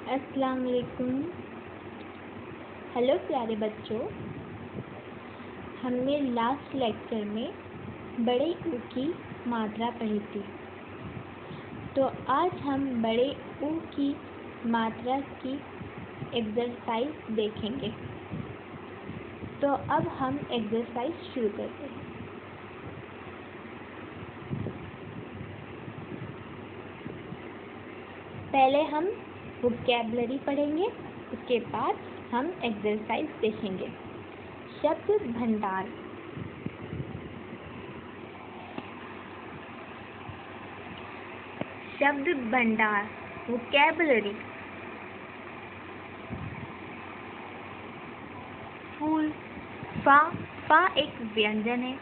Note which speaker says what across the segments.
Speaker 1: अस्सलाम वालेकुम। हेलो प्यारे बच्चों, हमने लास्ट लेक्चर में बड़े ऊ की मात्रा पढ़ी थी। तो आज हम बड़े ऊ की मात्रा की एक्सरसाइज देखेंगे। तो अब हम एक्सरसाइज शुरू करते हैं। पहले हम वोकैबुलरी पढ़ेंगे, उसके बाद हम एक्सरसाइज देखेंगे। शब्द भंडार। शब्द भंडार वोकैबुलरी। फूल। फा एक व्यंजन है।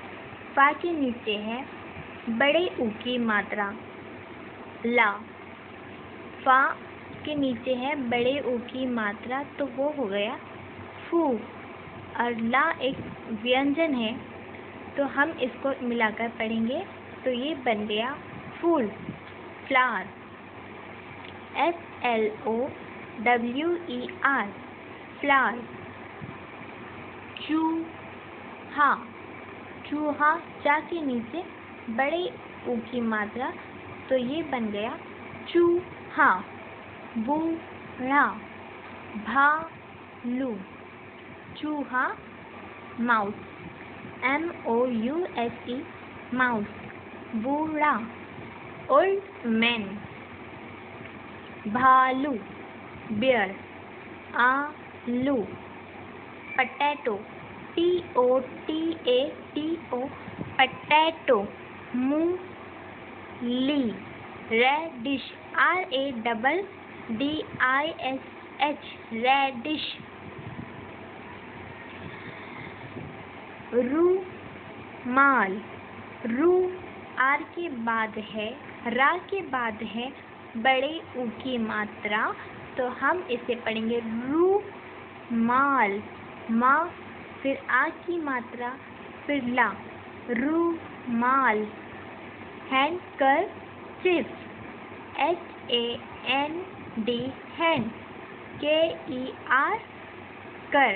Speaker 1: फा के नीचे है बड़े ऊ की मात्रा ला। फा के नीचे है बड़े ऊ की मात्रा, तो वो हो गया फू। और ला एक व्यंजन है, तो हम इसको मिलाकर पढ़ेंगे तो ये बन गया फूल, फ्लावर। FLOWER, flower. चूहा। चूहा चा के नीचे बड़े ऊ की मात्रा, तो ये बन गया चूहा। बूढ़ा, भालू। चूहा, माउस, MOUSE, माउस। बूढ़ा, ओल्ड मैन। भालू, बेयर। आलू, पोटैटो, TOTATO, पोटैटो। मूली, रेडिश, RADDISH, रेडिश। रूमाल। रू आर के बाद है, रा के बाद है बड़े ऊ की मात्रा, तो हम इसे पढ़ेंगे रूमाल। माँ, फिर आ की मात्रा, फिर ला, रूमाल। हैंडकरचिफ, HAND, हैंड, KER, कर,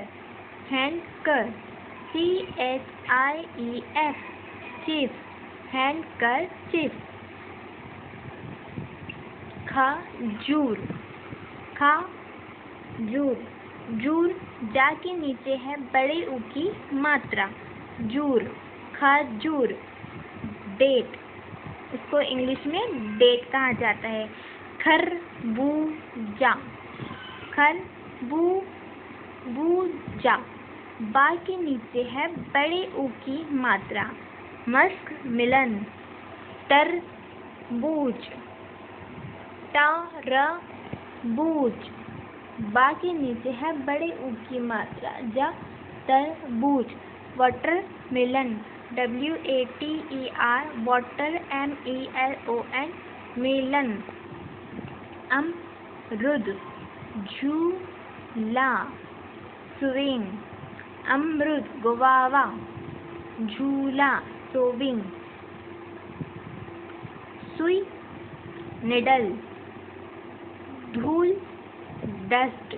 Speaker 1: हैंडकर। CHIEF, chief, हैंडकरचिफ। खजूर। खजूर, जूर जा के नीचे है बड़े ऊ की मात्रा, जूर, खजूर। डेट, इसको इंग्लिश में डेट कहा जाता है। खरबूजा, खरबूजा। बा के नीचे है बड़े ऊ की मात्रा, मस्कमेलन। तरबूज, तरबूज। बा के नीचे है बड़े ऊ की मात्रा, जा, तरबूज। Watermelon, WATER, water, MELON, melon. अमरुद, झूला, स्विंग। अमरुद, गुआवा, झूला, सोविंग। सुई, निडल। धूल, डस्ट।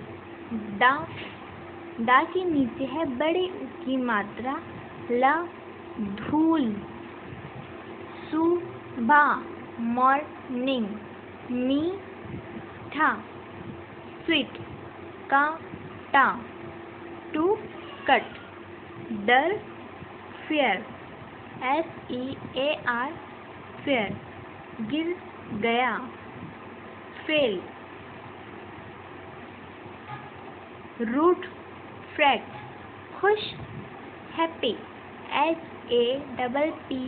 Speaker 1: डा के नीचे है बड़े ऊ की मात्रा, ला, धूल। सुबह, मॉर्निंग। मीठा, स्वीट। कांटा, टू कट। डर, फेयर, FEAR, फेयर। गिर गया, फेल। रूट, फ्रैट। खुश, हैप्पी, HAPPY,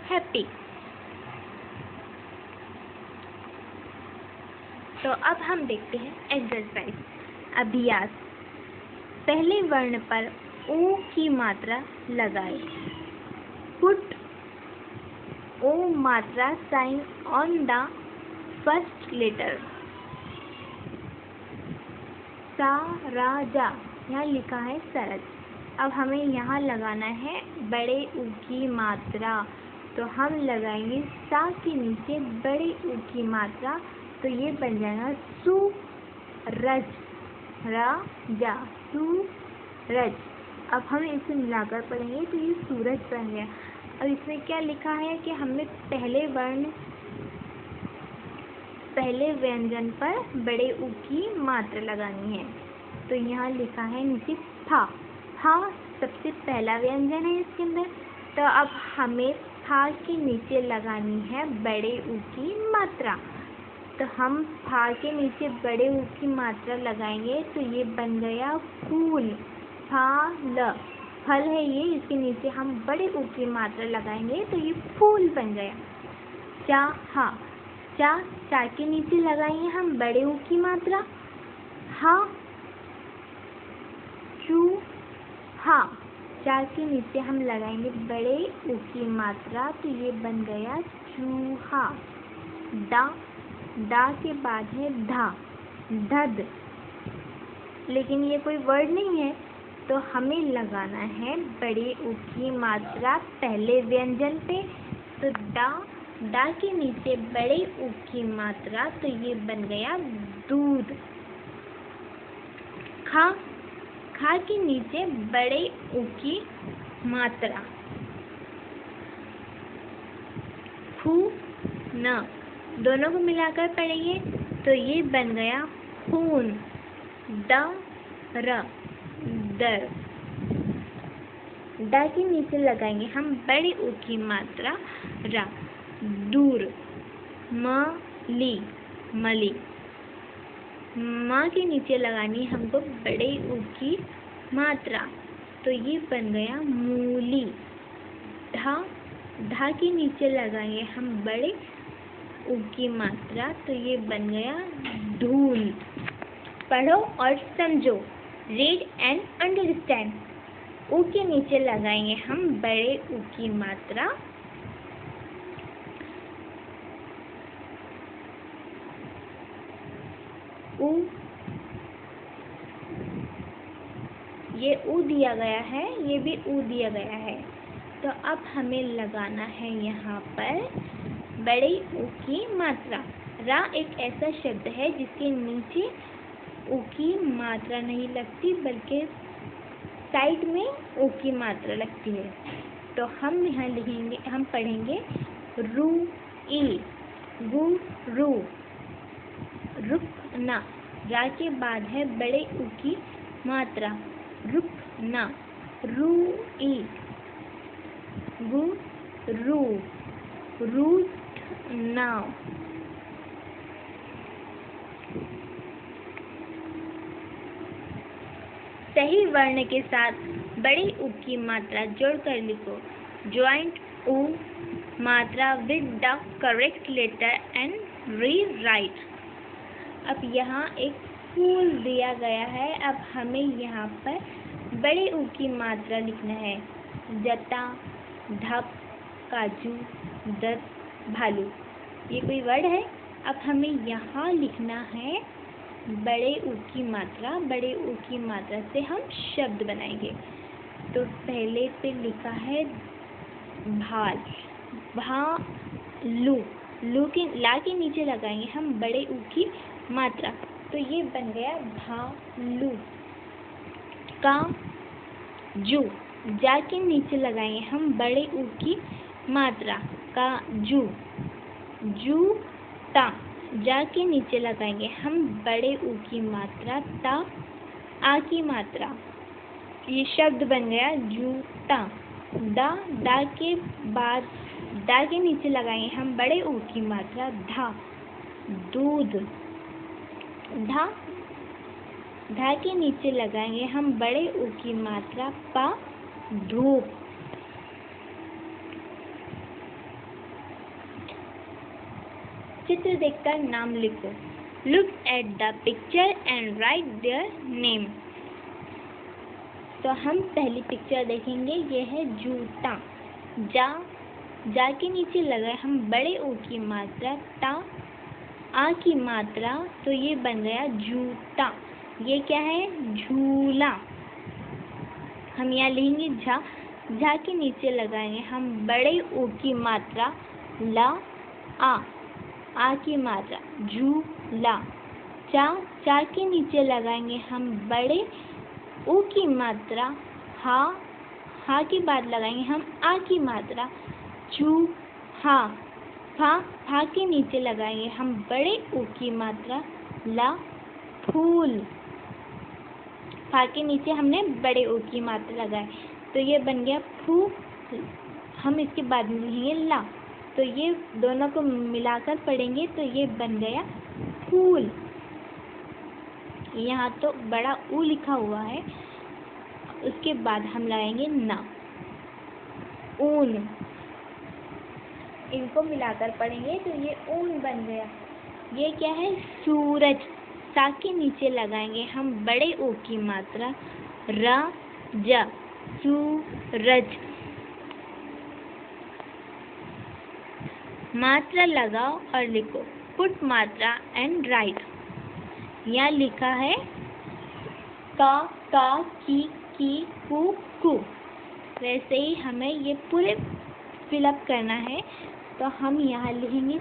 Speaker 1: हैप्पी। तो अब हम देखते हैं एक्सरसाइज। अभ्यास। पहले वर्ण पर ओ की मात्रा लगाए। पुट ओ मात्रा sign on the first letter. साराजा, यहाँ लिखा है सरज। अब हमें यहाँ लगाना है बड़े ऊ की मात्रा, तो हम लगाएंगे सा के नीचे बड़े ऊ की मात्रा, तो ये बन जाएगा सूरज, जा सूरज। अब हम इसे मिलाकर पढ़ेंगे तो ये सूरज बन गया। अब इसमें क्या लिखा है कि हमें पहले व्यंजन पर बड़े ऊ की मात्रा लगानी है। तो यहाँ लिखा है नीचे फा। फा सबसे पहला व्यंजन है इसके अंदर। तो अब हमें फा के नीचे लगानी है बड़े ऊ की मात्रा। तो हम फा के नीचे बड़े ऊ की मात्रा लगाएंगे तो ये बन गया फूल। फल, फल है ये, इसके नीचे हम बड़े ऊ की मात्रा लगाएंगे तो ये फूल बन गया। चाह, चा के नीचे लगाएंगे हम बड़े ऊ की मात्रा। हा, चूहा, चा के नीचे हम लगाएंगे बड़े ऊ की मात्रा तो ये बन गया चूहा। डा के बाद है धा, धद, लेकिन ये कोई वर्ड नहीं है तो हमें लगाना है बड़े ऊ की मात्रा पहले व्यंजन पे। तो डा के नीचे बड़े ऊ की मात्रा तो ये बन गया दूध। खा के नीचे बड़े ऊ की मात्रा। खून, दोनों को मिलाकर पढ़ेंगे तो ये बन गया खून। दर, डा के नीचे लगाएंगे हम बड़े ऊ की मात्रा रा। दूर, मली, माँ के नीचे लगानी हमको बड़े ऊ की मात्रा तो ये बन गया मूली। ढा के नीचे लगाएंगे हम बड़े ऊ की मात्रा तो ये बन गया धूल। पढ़ो और समझो, रीड एंड अंडरस्टैंड। ऊ के नीचे लगाएंगे हम बड़े ऊ की मात्रा। ऊ, ये ऊ दिया गया है, ये भी ऊ दिया गया है। तो अब हमें लगाना है यहाँ पर बड़े ऊ की मात्रा। रा एक ऐसा शब्द है जिसके नीचे ऊ की मात्रा नहीं लगती बल्कि साइड में ऊ की मात्रा लगती है। तो हम यहाँ लिखेंगे, हम पढ़ेंगे रू ई, रू, रुकना। रा के बाद है बड़े ऊ की मात्रा, रुकना। रूई, रूठना। सही वर्ण के साथ बड़े ऊ की मात्रा जोड़कर लिखो। ज्वाइंट ऊ मात्रा with the correct letter and rewrite. अब यहाँ एक फूल दिया गया है। अब हमें यहाँ पर बड़े ऊ की मात्रा लिखना है। जता, ढप, काजू, दत, भालू। ये कोई वर्ड है। अब हमें यहाँ लिखना है बड़े ऊ की मात्रा। बड़े ऊ की मात्रा से हम शब्द बनाएंगे। तो पहले पे लिखा है भाल, भालू। ला के नीचे लगाएंगे हम बड़े ऊ की मात्रा तो ये बन गया भालू। काजू, जा के नीचे लगाएंगे हम बड़े ऊ की मात्रा। काजू। जूता, जा के नीचे लगाएंगे हम बड़े ऊ की मात्रा। ता, आ की मात्रा। ये शब्द बन गया जूता। दा के बाद दा के नीचे लगाएंगे हम बड़े ऊ की मात्रा। धा, दूध। धा के नीचे लगाएंगे हम बड़े ऊ की मात्रा। पा, धूप। चित्र देखकर नाम लिखो। Look at the picture and right their name. तो हम पहली पिक्चर देखेंगे, ये है जूता। जा के नीचे लगाए हम बड़े ऊ की मात्रा। ता, आ की मात्रा तो ये बन गया जूता। ये क्या है? झूला। हम यहाँ लिखेंगे झा के नीचे लगाएंगे हम बड़े ऊ की मात्रा। ला, आ की मात्रा। ला। चा के नीचे लगाएंगे हम बड़े ऊ की मात्रा हा के बाद लगाएंगे हम आ की मात्रा चूहा। फा के नीचे लगाएंगे हम बड़े ऊ की मात्रा ला फूल। फा के नीचे हमने बड़े ऊ की मात्रा लगाई तो ये बन गया फूल। हम इसके बाद में लिखेंगे ला, तो ये दोनों को मिलाकर पढ़ेंगे तो ये बन गया फूल। यहाँ तो बड़ा ऊ लिखा हुआ है, उसके बाद हम लगाएंगे ना, ऊन। इनको मिलाकर पढ़ेंगे तो ये ऊन बन गया। ये क्या है? सूरज। सा के नीचे लगाएंगे हम बड़े ऊ की मात्रा ज, सूरज। मात्रा लगाओ और लिखो, पुट मात्रा एंड राइट। यहाँ लिखा है का की कु। वैसे ही हमें ये पूरे फिलअप करना है, तो हम यहाँ लिखेंगे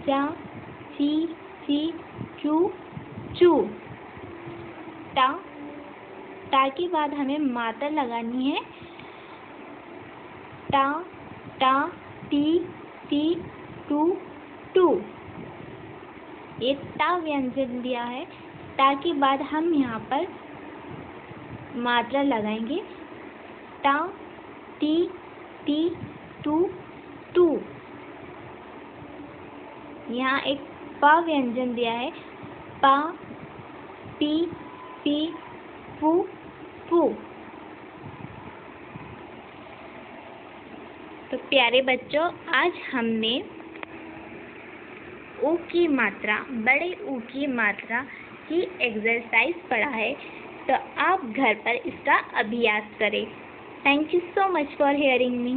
Speaker 1: चा ची चू। टा के बाद हमें मात्रा लगानी है टा टी टू। ये टा व्यंजन दिया है। टा के बाद हम यहाँ पर मात्रा लगाएंगे टा टी टू। यहाँ एक पा व्यंजन दिया है, पा पी पू। तो प्यारे बच्चों, आज हमने ऊ की मात्रा, बड़े ऊ की मात्रा की एक्सरसाइज पढ़ा है, तो आप घर पर इसका अभ्यास करें। Thank you so much for hearing me.